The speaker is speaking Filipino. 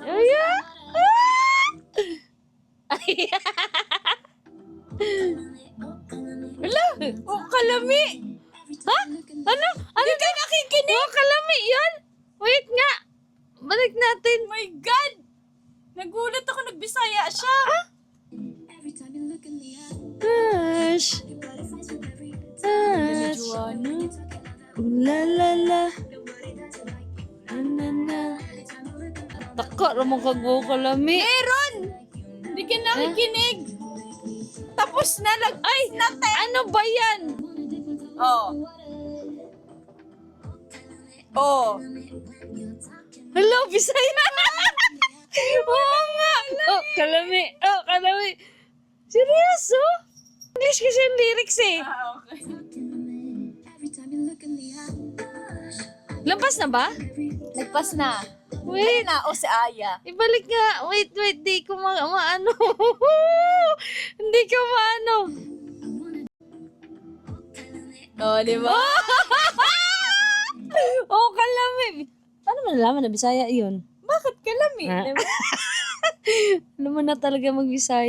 Ay, ay. Wala! Oh, kalami! Ha? Ano? Ano ka nakikinig? Oh, kalami yun? Wait nga. Balik natin. Oh my God! Nagulat ako, nagbisaya siya. Hush. Hush. Joanna? La la la. Na na na. Taka, ramang kago kalami. Meron! Hindi ka nakikinig. Tapos na, Ay, ano ba yan? Oh. Oh. Hello, Bisaya. Oo nga. Oh, kalami. Oh, kalami. Seryoso? English kasi yung lyrics eh. Ah, okay. Lampas na ba? Nagpas na. Wait. Na, o si Aya. Ibalik nga. Wait. Di ko maano. Hindi ko maano. Oh, di ba? Oh, kalami. Paano mo nalaman na Bisaya yun? Bakit kalami? Ha? Alam mo na talaga mag-Bisaya.